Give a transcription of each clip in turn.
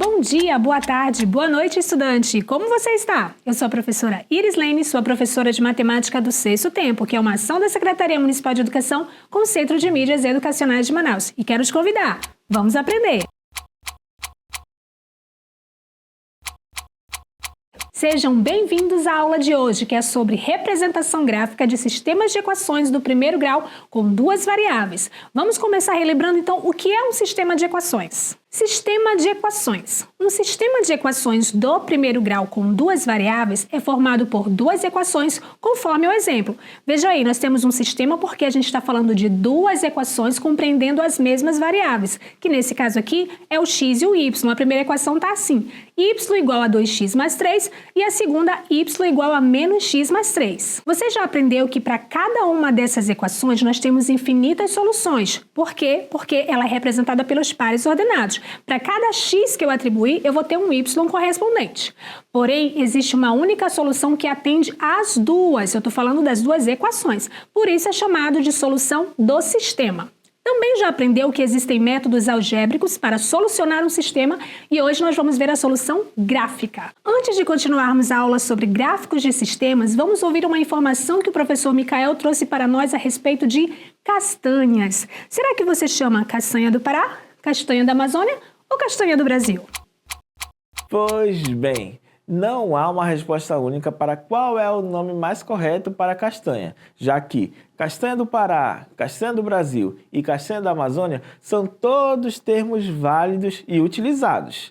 Bom dia, boa tarde, boa noite, estudante! Como você está? Eu sou a professora Iris Lane, sou a professora de Matemática do Sexto Tempo, que é uma ação da Secretaria Municipal de Educação com o Centro de Mídias Educacionais de Manaus. E quero te convidar. Vamos aprender! Sejam bem-vindos à aula de hoje, que é sobre representação gráfica de sistemas de equações do primeiro grau com duas variáveis. Vamos começar relembrando, então, o que é um sistema de equações. Sistema de equações. Um sistema de equações do primeiro grau com duas variáveis é formado por duas equações, conforme o exemplo. Veja aí, nós temos um sistema porque a gente está falando de duas equações compreendendo as mesmas variáveis, que nesse caso aqui é o x e o y. A primeira equação está assim, y igual a 2x mais 3 e a segunda, y igual a menos x mais 3. Você já aprendeu que para cada uma dessas equações nós temos infinitas soluções. Por quê? Porque ela é representada pelos pares ordenados. Para cada x que eu atribuir, eu vou ter um y correspondente. Porém, existe uma única solução que atende às duas. Eu estou falando das duas equações. Por isso é chamado de solução do sistema. Também já aprendeu que existem métodos algébricos para solucionar um sistema e hoje nós vamos ver a solução gráfica. Antes de continuarmos a aula sobre gráficos de sistemas, vamos ouvir uma informação que o professor Micael trouxe para nós a respeito de castanhas. Será que você chama castanha do Pará, castanha da Amazônia ou castanha do Brasil? Pois bem, não há uma resposta única para qual é o nome mais correto para castanha, já que castanha do Pará, castanha do Brasil e castanha da Amazônia são todos termos válidos e utilizados.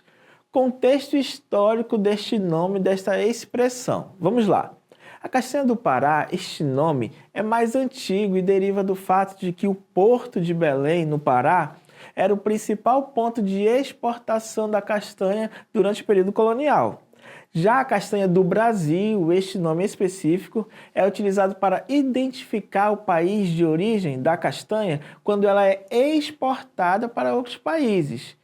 Contexto histórico deste nome, desta expressão. Vamos lá. A castanha do Pará, este nome, é mais antigo e deriva do fato de que o Porto de Belém, no Pará, era o principal ponto de exportação da castanha durante o período colonial. Já a castanha do Brasil, este nome específico, é utilizado para identificar o país de origem da castanha quando ela é exportada para outros países.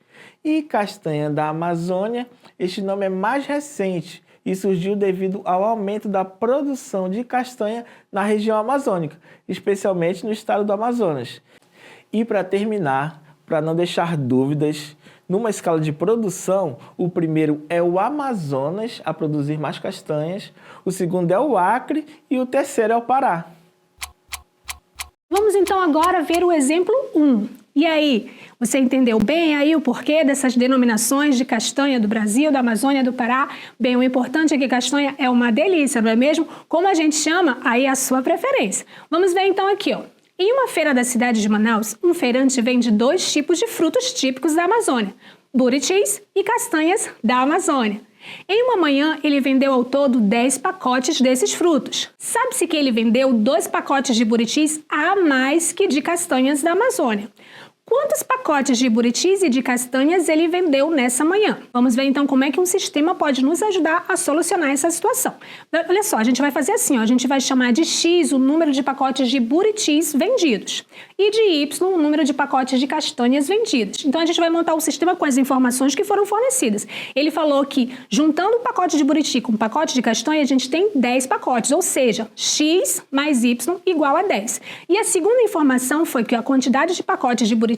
E castanha da Amazônia, este nome é mais recente e surgiu devido ao aumento da produção de castanha na região amazônica, especialmente no estado do Amazonas. E para terminar, para não deixar dúvidas, numa escala de produção, o primeiro é o Amazonas a produzir mais castanhas, o segundo é o Acre e o terceiro é o Pará. Vamos então agora ver o exemplo 1. E aí, você entendeu bem aí o porquê dessas denominações de castanha do Brasil, da Amazônia, do Pará? Bem, o importante é que castanha é uma delícia, não é mesmo? Como a gente chama, aí é a sua preferência. Vamos ver então aqui, ó. Em uma feira da cidade de Manaus, um feirante vende dois tipos de frutos típicos da Amazônia, buritis e castanhas da Amazônia. Em uma manhã, ele vendeu ao todo 10 pacotes desses frutos. Sabe-se que ele vendeu 2 pacotes de buritis a mais que de castanhas da Amazônia. Quantos pacotes de buritis e de castanhas ele vendeu nessa manhã? Vamos ver então como é que um sistema pode nos ajudar a solucionar essa situação. Olha só, a gente vai fazer assim, ó, a gente vai chamar de X o número de pacotes de buritis vendidos e de Y o número de pacotes de castanhas vendidos. Então a gente vai montar o sistema com as informações que foram fornecidas. Ele falou que juntando um pacote de buriti com um pacote de castanha, a gente tem 10 pacotes, ou seja, X mais Y igual a 10. E a segunda informação foi que a quantidade de pacotes de buriti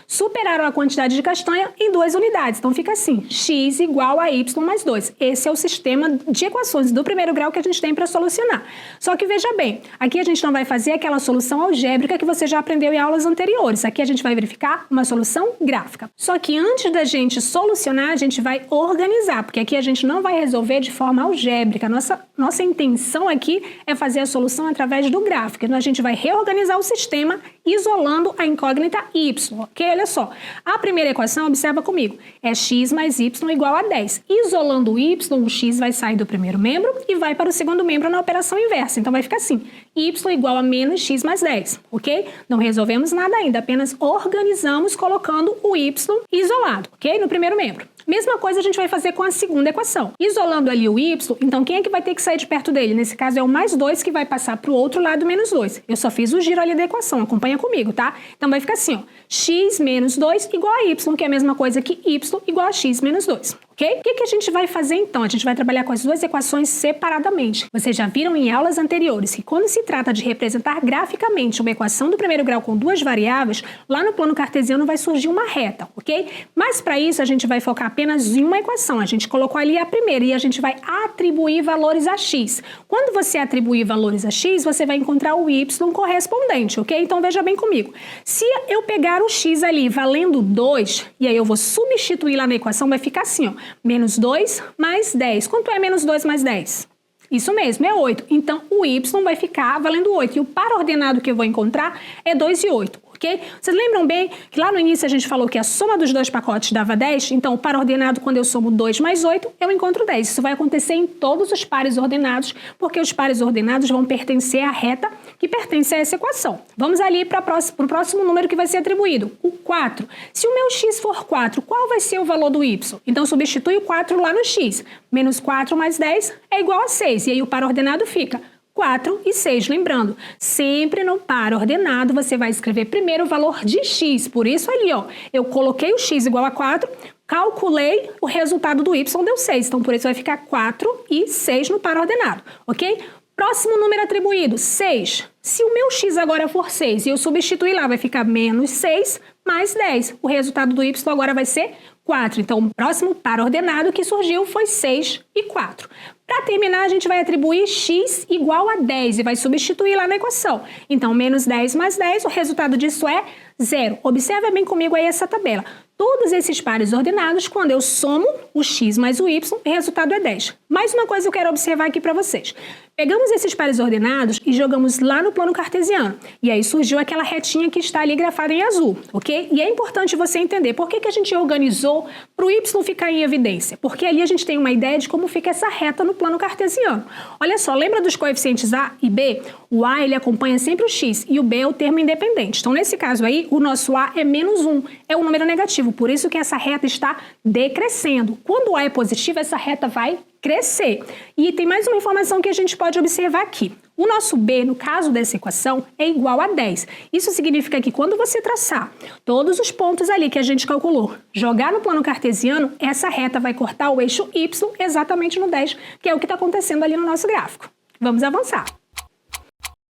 superaram a quantidade de castanha em 2 unidades. Então fica assim, x igual a y mais 2. Esse é o sistema de equações do primeiro grau que a gente tem para solucionar. Só que veja bem, aqui a gente não vai fazer aquela solução algébrica que você já aprendeu em aulas anteriores. Aqui a gente vai verificar uma solução gráfica. Só que antes da gente solucionar, a gente vai organizar, porque aqui a gente não vai resolver de forma algébrica. Nossa intenção aqui é fazer a solução através do gráfico. Então a gente vai reorganizar o sistema isolando a incógnita y. Ok? Olha só. A primeira equação, observa comigo, é x mais y igual a 10. Isolando o y, o x vai sair do primeiro membro e vai para o segundo membro na operação inversa. Então vai ficar assim, y igual a menos x mais 10. Ok? Não resolvemos nada ainda, apenas organizamos colocando o y isolado. Ok? No primeiro membro. Mesma coisa a gente vai fazer com a segunda equação. Isolando ali o y, então quem é que vai ter que sair de perto dele? Nesse caso é o mais 2 que vai passar para o outro lado menos 2. Eu só fiz o giro ali da equação, acompanha comigo, tá? Então vai ficar assim, ó, x menos 2 igual a y, que é a mesma coisa que y igual a x menos 2. ok? O que a gente vai fazer então? A gente vai trabalhar com as duas equações separadamente. Vocês já viram em aulas anteriores que quando se trata de representar graficamente uma equação do primeiro grau com duas variáveis, lá no plano cartesiano vai surgir uma reta, ok? Mas para isso a gente vai focar apenas em uma equação. A gente colocou ali a primeira e a gente vai atribuir valores a x. Quando você atribuir valores a x, você vai encontrar o y correspondente, ok? Então veja bem comigo. Se eu pegar o x ali valendo 2, e aí eu vou substituir lá na equação, vai ficar assim, ó, menos 2 mais 10. Quanto é menos 2 mais 10? Isso mesmo, é 8. Então, o y vai ficar valendo 8. E o par ordenado que eu vou encontrar é 2 e 8. Ok? Vocês lembram bem que lá no início a gente falou que a soma dos dois pacotes dava 10? Então, o par ordenado, quando eu somo 2 mais 8, eu encontro 10. Isso vai acontecer em todos os pares ordenados, porque os pares ordenados vão pertencer à reta que pertence a essa equação. Vamos ali para o próximo número que vai ser atribuído, o 4. Se o meu x for 4, qual vai ser o valor do y? Então, substitui o 4 lá no x. Menos 4 mais 10 é igual a 6. E aí o par ordenado fica 4 e 6. Lembrando, sempre no par ordenado você vai escrever primeiro o valor de x. Por isso ali, ó, eu coloquei o x igual a 4, calculei o resultado do y, deu 6. Então, por isso vai ficar 4 e 6 no par ordenado, ok? Próximo número atribuído, 6. Se o meu x agora for 6 e eu substituir lá, vai ficar menos 6 mais 10. O resultado do y agora vai ser 4. Então, o próximo par ordenado que surgiu foi 6 e 4. Para terminar, a gente vai atribuir x igual a 10 e vai substituir lá na equação. Então, menos 10 mais 10, o resultado disso é 0. Observa bem comigo aí essa tabela. Todos esses pares ordenados, quando eu somo o x mais o y, o resultado é 10. Mais uma coisa eu quero observar aqui para vocês. Pegamos esses pares ordenados e jogamos lá no plano cartesiano. E aí surgiu aquela retinha que está ali grafada em azul, ok? E é importante você entender por que a gente organizou para o y ficar em evidência. Porque ali a gente tem uma ideia de como fica essa reta no plano cartesiano. Olha só, lembra dos coeficientes a e b? O a ele acompanha sempre o x e o b é o termo independente. Então, nesse caso aí, o nosso a é menos 1, é um número negativo. Por isso que essa reta está decrescendo. Quando o a é positivo, essa reta vai crescer. E tem mais uma informação que a gente pode observar aqui. O nosso b, no caso dessa equação, é igual a 10. Isso significa que quando você traçar todos os pontos ali que a gente calculou, jogar no plano cartesiano, essa reta vai cortar o eixo y exatamente no 10, que é o que está acontecendo ali no nosso gráfico. Vamos avançar.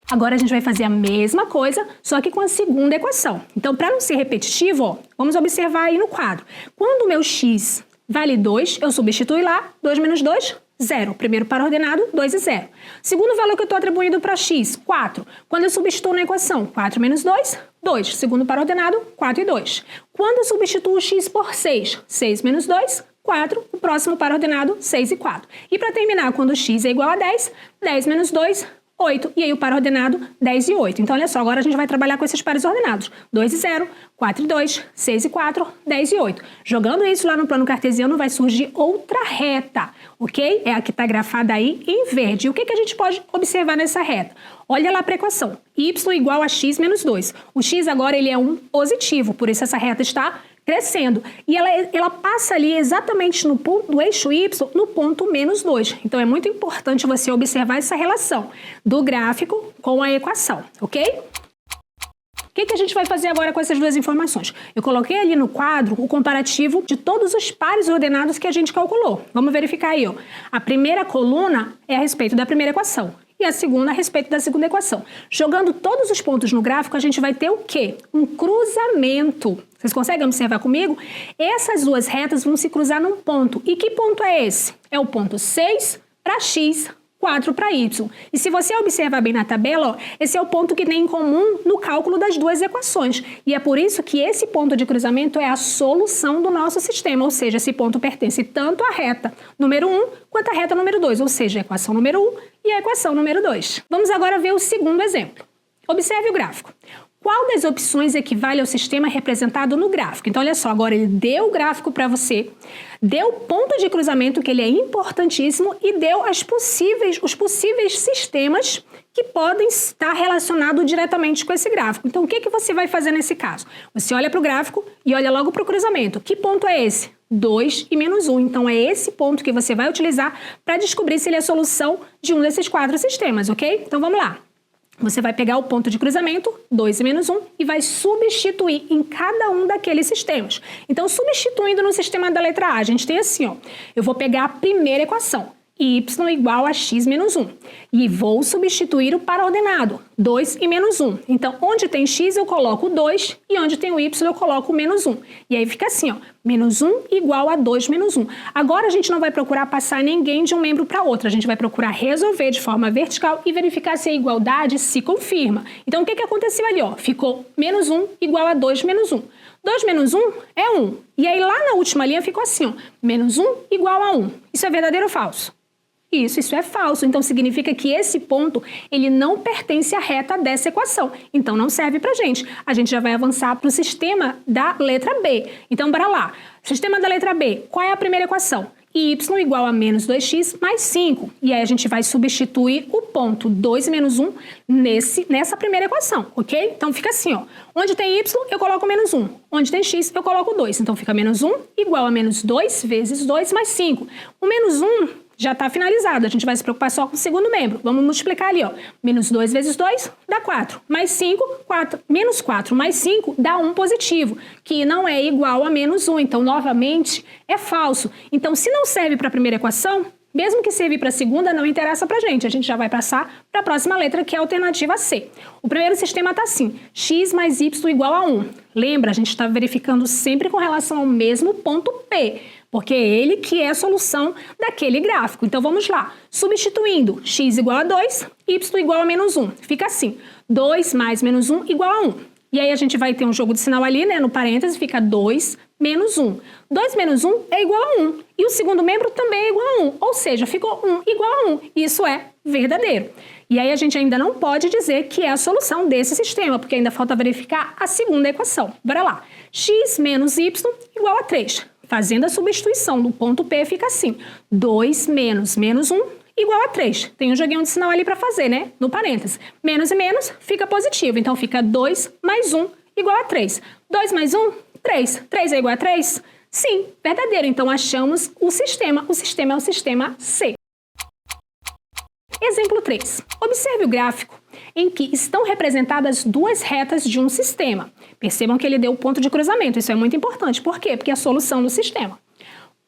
Agora a gente vai fazer a mesma coisa, só que com a segunda equação. Então, para não ser repetitivo, ó, vamos observar aí no quadro. Quando o meu x vale 2, eu substituo lá, 2 menos 2, 0. Primeiro par ordenado, 2 e 0. Segundo valor que eu estou atribuindo para x, 4. Quando eu substituo na equação, 4 menos 2, 2. Segundo par ordenado, 4 e 2. Quando eu substituo o x por 6, 6 menos 2, 4. O próximo par ordenado, 6 e 4. E para terminar, quando o x é igual a 10, 10 menos 2, 8. E aí o par ordenado, 10 e 8. Então, olha só, agora a gente vai trabalhar com esses pares ordenados. 2 e 0, 4 e 2, 6 e 4, 10 e 8. Jogando isso lá no plano cartesiano, vai surgir outra reta, ok? É a que está grafada aí em verde. E o que a gente pode observar nessa reta? Olha lá para a equação. Y igual a x menos 2. O x agora ele é um positivo, por isso essa reta está crescendo. E ela passa ali exatamente no ponto do eixo y, no ponto menos 2. Então, é muito importante você observar essa relação do gráfico com a equação, ok? O que a gente vai fazer agora com essas duas informações? Eu coloquei ali no quadro o comparativo de todos os pares ordenados que a gente calculou. Vamos verificar aí, ó. A primeira coluna é a respeito da primeira equação. E a segunda a respeito da segunda equação. Jogando todos os pontos no gráfico, a gente vai ter o quê? Um cruzamento. Vocês conseguem observar comigo? Essas duas retas vão se cruzar num ponto. E que ponto é esse? É o ponto 6 para x, 4 para y. E se você observar bem na tabela, ó, esse é o ponto que tem em comum no cálculo das duas equações. E é por isso que esse ponto de cruzamento é a solução do nosso sistema, ou seja, esse ponto pertence tanto à reta número 1 quanto à reta número 2, ou seja, a equação número 1 e a equação número 2. Vamos agora ver o segundo exemplo. Observe o gráfico. Qual das opções equivale ao sistema representado no gráfico? Então, olha só, agora ele deu o gráfico para você, deu o ponto de cruzamento, que ele é importantíssimo, e deu os possíveis sistemas que podem estar relacionados diretamente com esse gráfico. Então, o que você vai fazer nesse caso? Você olha para o gráfico e olha logo para o cruzamento. Que ponto é esse? 2 e menos 1. Então, é esse ponto que você vai utilizar para descobrir se ele é a solução de um desses 4 sistemas, ok? Então, vamos lá. Você vai pegar o ponto de cruzamento, 2 e menos 1, e vai substituir em cada um daqueles sistemas. Então, substituindo no sistema da letra A, a gente tem assim, ó, eu vou pegar a primeira equação, y igual a x menos 1, e vou substituir o paraordenado, 2 e menos 1. Então, onde tem x eu coloco 2 e onde tem o y eu coloco menos 1. E aí fica assim, ó, menos 1 igual a 2 menos 1. Agora a gente não vai procurar passar ninguém de um membro para outro, a gente vai procurar resolver de forma vertical e verificar se a igualdade se confirma. Então, o que aconteceu ali? Ó? Ficou menos 1 igual a 2 menos 1. 2 menos 1 é 1. E aí lá na última linha ficou assim, ó, menos 1 igual a 1. Isso é verdadeiro ou falso? Isso é falso. Então, significa que esse ponto, ele não pertence à reta dessa equação. Então, não serve pra gente. A gente já vai avançar para o sistema da letra B. Então, bora lá. Sistema da letra B. Qual é a primeira equação? Y igual a menos 2x mais 5. E aí, a gente vai substituir o ponto 2 menos 1 nessa primeira equação, ok? Então, fica assim, ó. Onde tem y, eu coloco menos 1. Onde tem x, eu coloco 2. Então, fica menos 1 igual a menos 2 vezes 2 mais 5. O menos 1... já está finalizado, a gente vai se preocupar só com o segundo membro. Vamos multiplicar ali, ó. Menos 2 vezes 2 dá 4. Mais 5, 4. Menos 4 mais 5 dá 1 positivo, que não é igual a menos 1. Então, novamente, é falso. Então, se não serve para a primeira equação, mesmo que servir para a segunda, não interessa para a gente já vai passar para a próxima letra, que é a alternativa C. O primeiro sistema está assim, x mais y igual a 1. Lembra, a gente está verificando sempre com relação ao mesmo ponto P, porque é ele que é a solução daquele gráfico. Então, vamos lá. Substituindo x igual a 2, y igual a menos 1. Fica assim, 2 mais menos 1 igual a 1. E aí, a gente vai ter um jogo de sinal ali, né? No parêntese, fica 2 menos 1. 2 menos 1 é igual a 1. E o segundo membro também é igual a 1. Ou seja, ficou 1 igual a 1. Isso é verdadeiro. E aí, a gente ainda não pode dizer que é a solução desse sistema, porque ainda falta verificar a segunda equação. Bora lá. X menos y igual a 3. Fazendo a substituição do ponto P, fica assim, 2 menos menos 1 igual a 3. Tem um joguinho de sinal ali para fazer, né? No parênteses. Menos e menos fica positivo. Então, fica 2 mais 1 igual a 3. 2 mais 1, 3. 3 é igual a 3? Sim, verdadeiro. Então, achamos o sistema. O sistema é o sistema C. Exemplo 3. Observe o gráfico em que estão representadas duas retas de um sistema. Percebam que ele deu o ponto de cruzamento. Isso é muito importante. Por quê? Porque é a solução do sistema.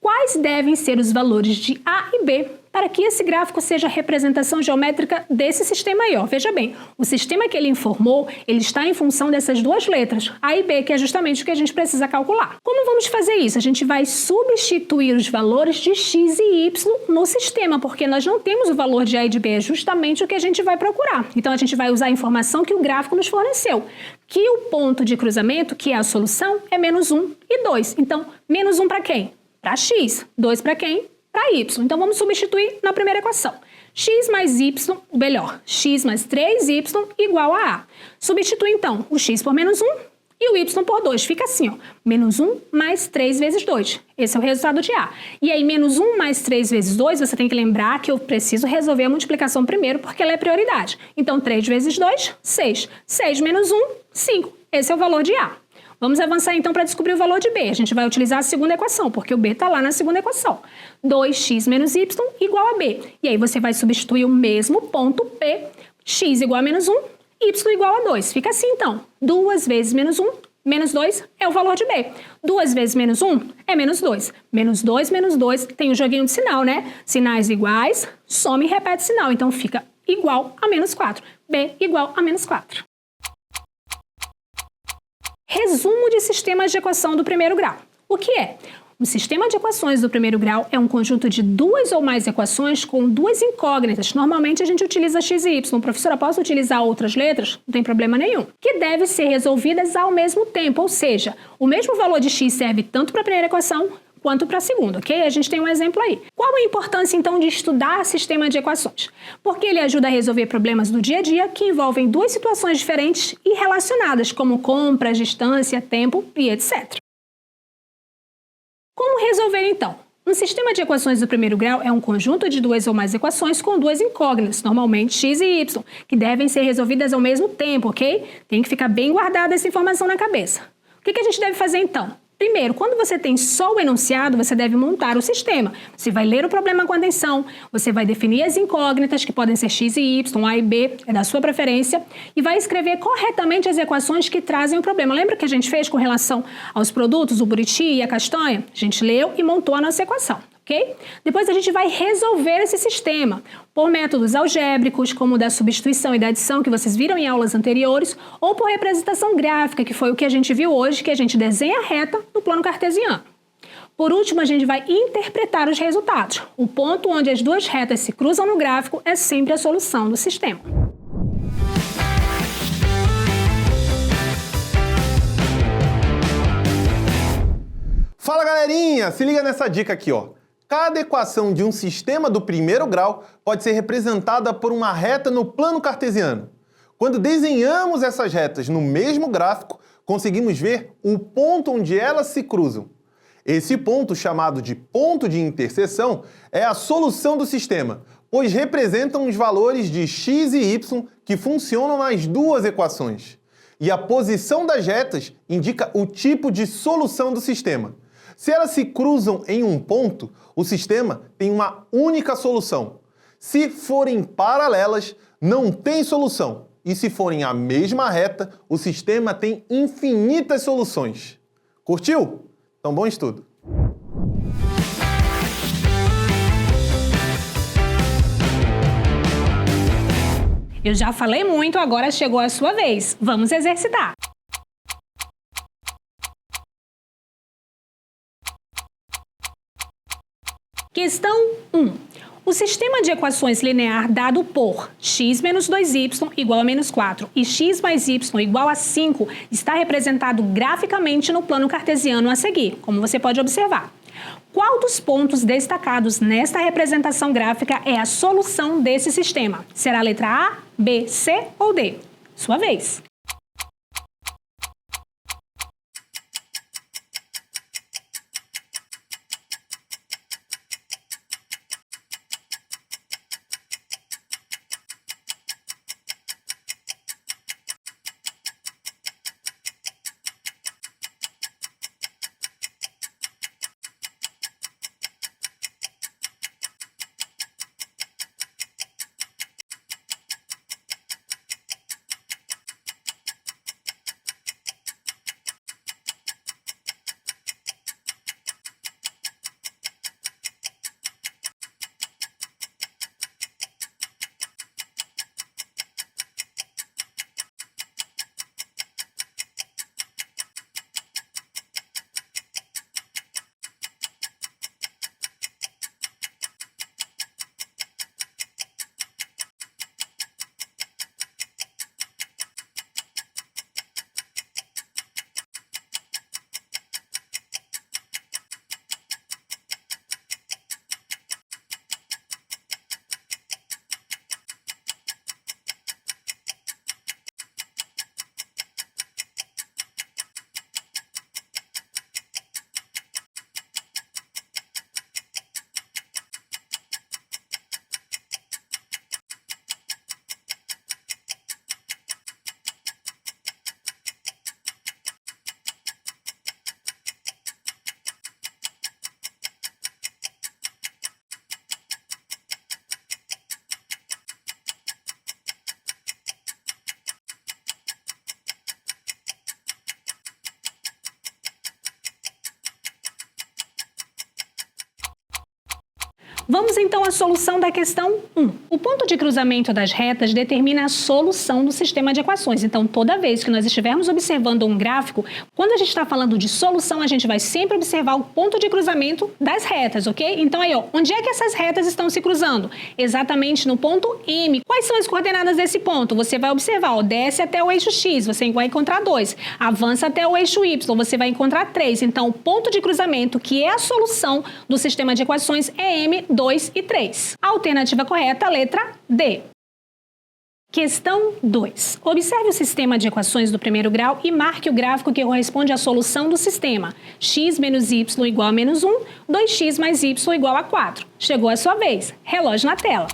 Quais devem ser os valores de A e B para que esse gráfico seja a representação geométrica desse sistema aí, ó? Veja bem, o sistema que ele informou, ele está em função dessas duas letras, A e B, que é justamente o que a gente precisa calcular. Como vamos fazer isso? A gente vai substituir os valores de x e y no sistema, porque nós não temos o valor de A e de B, é justamente o que a gente vai procurar. Então, a gente vai usar a informação que o gráfico nos forneceu, que o ponto de cruzamento, que é a solução, é menos 1 e 2. Então, menos 1 para quem? Para x. 2 para quem? Para y. Então, vamos substituir na primeira equação. X mais y, melhor, x mais 3y igual a A. Substitui, então, o x por menos 1 e o y por 2. Fica assim, ó, menos 1 mais 3 vezes 2. Esse é o resultado de A. E aí, menos 1 mais 3 vezes 2, você tem que lembrar que eu preciso resolver a multiplicação primeiro, porque ela é prioridade. Então, 3 vezes 2, 6. 6 menos 1, 5. Esse é o valor de A. Vamos avançar então para descobrir o valor de B. A gente vai utilizar a segunda equação, porque o B está lá na segunda equação. 2x menos y igual a B. E aí você vai substituir o mesmo ponto P, x igual a menos 1, y igual a 2. Fica assim então, 2 vezes menos 1, menos 2 é o valor de B. 2 vezes menos 1 é menos 2. Menos 2, tem o joguinho de sinal, né? Sinais iguais, soma e repete sinal. Então fica igual a menos 4. B igual a menos 4. Resumo de sistemas de equação do primeiro grau. O que é? Um sistema de equações do primeiro grau é um conjunto de duas ou mais equações com duas incógnitas. Normalmente a gente utiliza x e y. Professora, posso utilizar outras letras? Não tem problema nenhum. Que devem ser resolvidas ao mesmo tempo, ou seja, o mesmo valor de x serve tanto para a primeira equação quanto para a segunda, ok? A gente tem um exemplo aí. Qual a importância, então, de estudar sistema de equações? Porque ele ajuda a resolver problemas do dia a dia que envolvem duas situações diferentes e relacionadas, como compras, distância, tempo e etc. Como resolver, então? Um sistema de equações do primeiro grau é um conjunto de duas ou mais equações com duas incógnitas, normalmente x e y, que devem ser resolvidas ao mesmo tempo, ok? Tem que ficar bem guardada essa informação na cabeça. O que a gente deve fazer, então? Primeiro, quando você tem só o enunciado, você deve montar o sistema. Você vai ler o problema com atenção, você vai definir as incógnitas, que podem ser x e y, a e b, é da sua preferência, e vai escrever corretamente as equações que trazem o problema. Lembra que a gente fez com relação aos produtos, o buriti e a castanha? A gente leu e montou a nossa equação. Okay? Depois a gente vai resolver esse sistema por métodos algébricos, como o da substituição e da adição, que vocês viram em aulas anteriores, ou por representação gráfica, que foi o que a gente viu hoje, que a gente desenha a reta no plano cartesiano. Por último, a gente vai interpretar os resultados. O ponto onde as duas retas se cruzam no gráfico é sempre a solução do sistema. Fala, galerinha! Se liga nessa dica aqui, ó. Cada equação de um sistema do primeiro grau pode ser representada por uma reta no plano cartesiano. Quando desenhamos essas retas no mesmo gráfico, conseguimos ver o ponto onde elas se cruzam. Esse ponto, chamado de ponto de interseção, é a solução do sistema, pois representam os valores de x e y que funcionam nas duas equações. E a posição das retas indica o tipo de solução do sistema. Se elas se cruzam em um ponto, o sistema tem uma única solução. Se forem paralelas, não tem solução. E se forem a mesma reta, o sistema tem infinitas soluções. Curtiu? Então, bom estudo! Eu já falei muito, agora chegou a sua vez. Vamos exercitar! Questão 1. O sistema de equações linear dado por x menos 2y igual a menos 4 e x mais y igual a 5 está representado graficamente no plano cartesiano a seguir, como você pode observar. Qual dos pontos destacados nesta representação gráfica é a solução desse sistema? Será a letra A, B, C ou D? Sua vez. Vamos então à solução da questão 1. O ponto de cruzamento das retas determina a solução do sistema de equações. Então, toda vez que nós estivermos observando um gráfico, quando a gente está falando de solução, a gente vai sempre observar o ponto de cruzamento das retas, ok? Então, aí, ó, onde é que essas retas estão se cruzando? Exatamente no ponto M. Quais são as coordenadas desse ponto? Você vai observar, ó, desce até o eixo X, você vai encontrar 2. Avança até o eixo Y, você vai encontrar 3. Então, o ponto de cruzamento, que é a solução do sistema de equações, é M, 2 e 3. A alternativa correta, a letra D. Questão 2. Observe o sistema de equações do primeiro grau e marque o gráfico que corresponde à solução do sistema. X menos y igual a menos 1, 2x mais y igual a 4. Chegou a sua vez. Relógio na tela.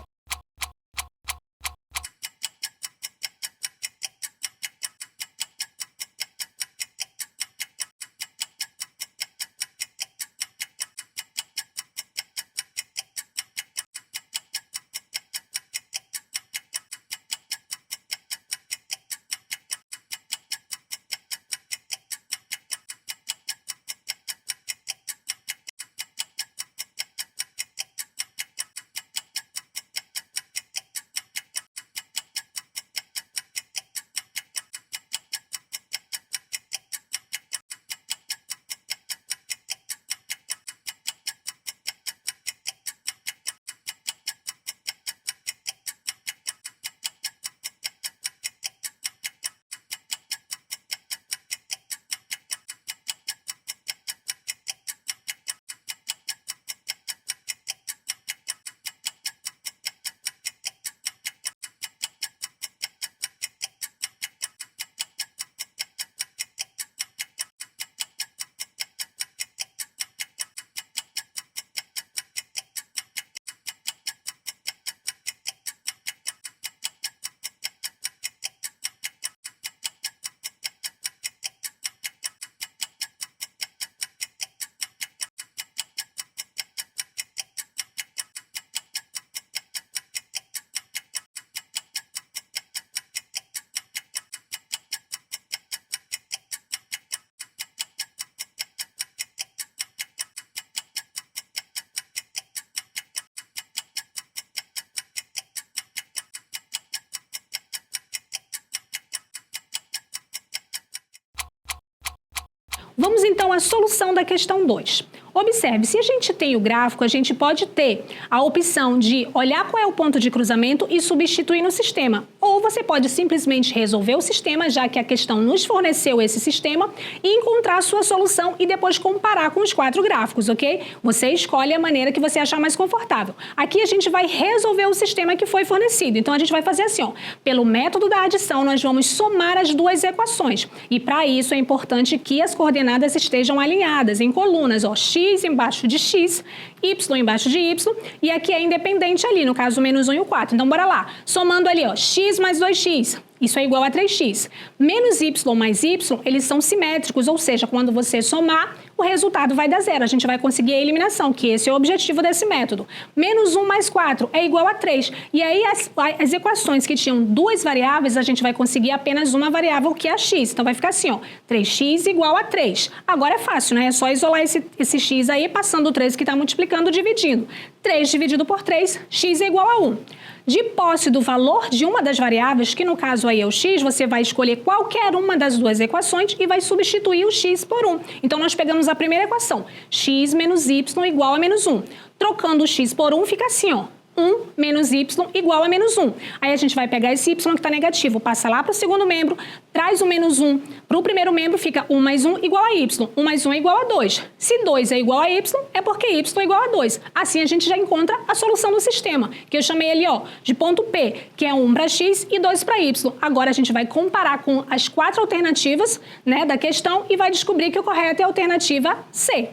Vamos então à solução da questão 2. Observe, se a gente tem o gráfico, a gente pode ter a opção de olhar qual é o ponto de cruzamento e substituir no sistema. Ou você pode simplesmente resolver o sistema, já que a questão nos forneceu esse sistema, e encontrar a sua solução e depois comparar com os 4 gráficos, ok? Você escolhe a maneira que você achar mais confortável. Aqui a gente vai resolver o sistema que foi fornecido. Então a gente vai fazer assim, ó. Pelo método da adição, nós vamos somar as 2 equações. E para isso é importante que as coordenadas estejam alinhadas em colunas, ó. X embaixo de x, y embaixo de y, e aqui é independente ali, no caso o menos 1 e o 4. Então, bora lá. Somando ali, ó, x mais 2x, isso é igual a 3x. Menos y mais y, eles são simétricos, ou seja, quando você somar, o resultado vai dar zero. A gente vai conseguir a eliminação, que esse é o objetivo desse método. Menos 1 mais 4 é igual a 3. E aí, as equações que tinham 2 variáveis, a gente vai conseguir apenas uma variável, que é a x. Então, vai ficar assim, ó, 3x igual a 3. Agora é fácil, né? É só isolar esse x aí, passando o 3 que está multiplicando, dividindo. 3 dividido por 3, x é igual a 1. De posse do valor de uma das variáveis, que no caso aí é o x, você vai escolher qualquer uma das 2 equações e vai substituir o x por 1. Então, nós pegamos a primeira equação, x menos y igual a menos 1. Trocando o x por 1, fica assim, ó. 1 menos y igual a menos 1. Aí a gente vai pegar esse y que está negativo, passa lá para o segundo membro, traz o menos 1 para o primeiro membro, fica 1 mais 1 igual a y. 1 mais 1 é igual a 2. Se 2 é igual a y, é porque y é igual a 2. Assim a gente já encontra a solução do sistema, que eu chamei ali, ó, de ponto P, que é 1 para x e 2 para y. Agora a gente vai comparar com as 4 alternativas, né, da questão e vai descobrir que o correto é a alternativa C.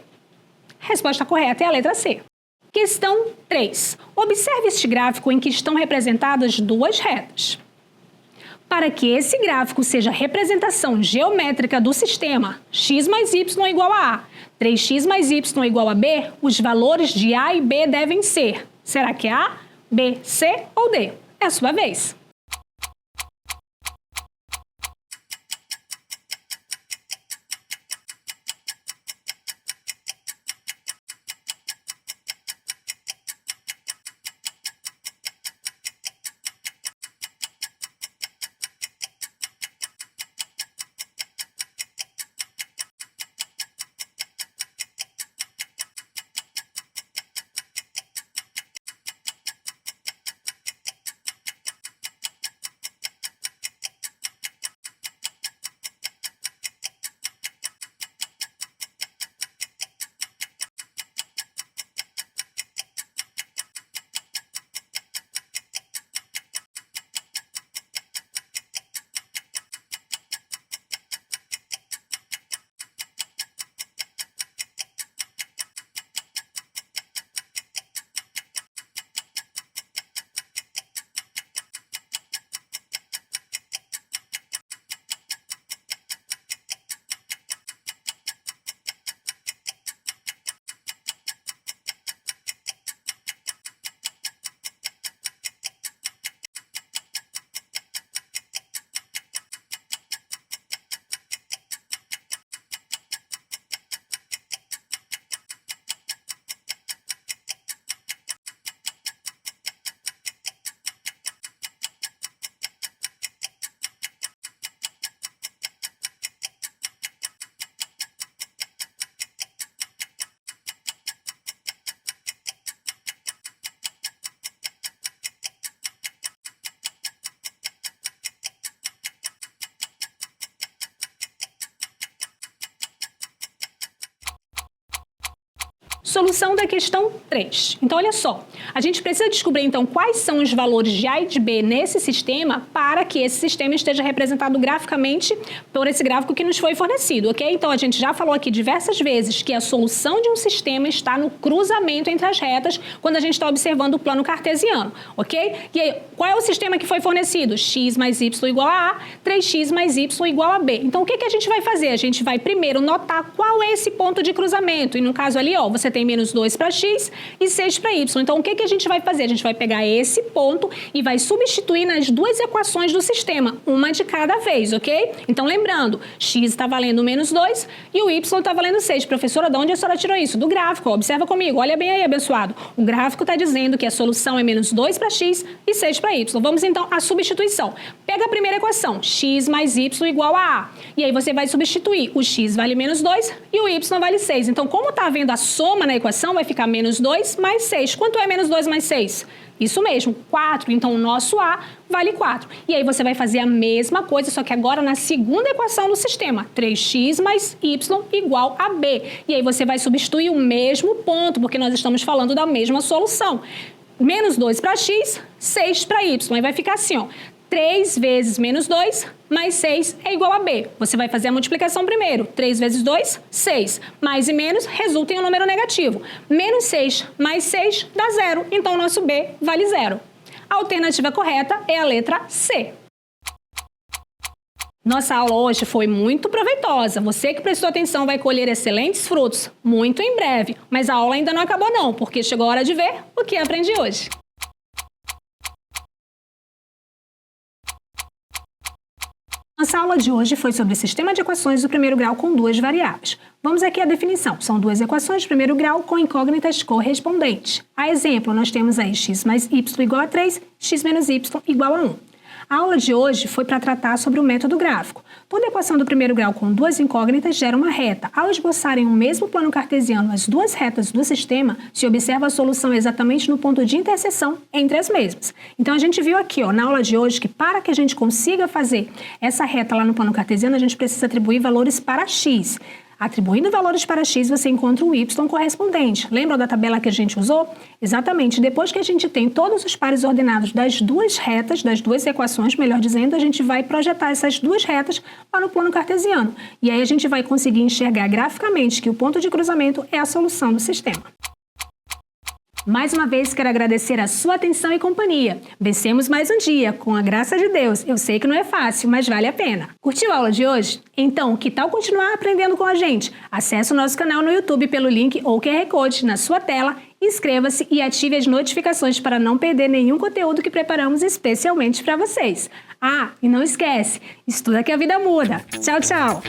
A resposta correta é a letra C. Questão 3. Observe este gráfico em que estão representadas 2 retas. Para que esse gráfico seja a representação geométrica do sistema x mais y igual a A, 3x mais y igual a B, os valores de A e B devem ser. Será que é A, B, C ou D? É a sua vez. Solução da questão 3. Então, olha só. A gente precisa descobrir, então, quais são os valores de A e de B nesse sistema para que esse sistema esteja representado graficamente por esse gráfico que nos foi fornecido, ok? Então, a gente já falou aqui diversas vezes que a solução de um sistema está no cruzamento entre as retas quando a gente está observando o plano cartesiano, ok? E aí, qual é o sistema que foi fornecido? X mais y igual a A, 3x mais y igual a B. Então, o que a gente vai fazer? A gente vai primeiro notar qual é esse ponto de cruzamento. E no caso ali, ó, você tem menos 2 para x e 6 para y. Então, o que que a gente vai fazer? A gente vai pegar esse ponto e vai substituir nas duas equações do sistema, uma de cada vez, ok? Então, lembrando, x está valendo menos 2 e o y está valendo 6. Professora, de onde a senhora tirou isso? Do gráfico, observa comigo, olha bem aí, abençoado. O gráfico está dizendo que a solução é menos 2 para x e 6 para y. Vamos então à substituição. Pega a primeira equação, x mais y igual a a. E aí você vai substituir, o x vale menos 2 e o y vale 6. Então, como está havendo a soma na equação, vai ficar menos 2 mais 6. Quanto é menos 2 mais 6? Isso mesmo, 4. Então, o nosso A vale 4. E aí você vai fazer a mesma coisa, só que agora na segunda equação do sistema. 3x mais y igual a B. E aí você vai substituir o mesmo ponto, porque nós estamos falando da mesma solução. Menos 2 para x, 6 para y. Aí vai ficar assim, ó. 3 vezes menos 2 mais 6 é igual a B. Você vai fazer a multiplicação primeiro. 3 vezes 2, 6. Mais e menos resulta em um número negativo. Menos 6 mais 6 dá 0. Então, o nosso B vale 0. A alternativa correta é a letra C. Nossa aula hoje foi muito proveitosa. Você que prestou atenção vai colher excelentes frutos muito em breve. Mas a aula ainda não acabou não, porque chegou a hora de ver o que aprendi hoje. Nossa aula de hoje foi sobre o sistema de equações do primeiro grau com duas variáveis. Vamos aqui à definição. São duas equações de primeiro grau com incógnitas correspondentes. A exemplo, nós temos aí x mais y igual a 3, x menos y igual a 1. A aula de hoje foi para tratar sobre o método gráfico. Toda equação do primeiro grau com duas incógnitas gera uma reta. Ao esboçarem o mesmo plano cartesiano as duas retas do sistema, se observa a solução exatamente no ponto de interseção entre as mesmas. Então, a gente viu aqui, ó, na aula de hoje, que para que a gente consiga fazer essa reta lá no plano cartesiano, a gente precisa atribuir valores para x. Atribuindo valores para x, você encontra o y correspondente. Lembram da tabela que a gente usou? Exatamente. Depois que a gente tem todos os pares ordenados das duas retas, das duas equações, melhor dizendo, a gente vai projetar essas duas retas para o plano cartesiano. E aí a gente vai conseguir enxergar graficamente que o ponto de cruzamento é a solução do sistema. Mais uma vez, quero agradecer a sua atenção e companhia. Vencemos mais um dia, com a graça de Deus. Eu sei que não é fácil, mas vale a pena. Curtiu a aula de hoje? Então, que tal continuar aprendendo com a gente? Acesse o nosso canal no YouTube pelo link ou QR Code na sua tela, inscreva-se e ative as notificações para não perder nenhum conteúdo que preparamos especialmente para vocês. Ah, e não esquece, estuda que a vida muda. Tchau, tchau!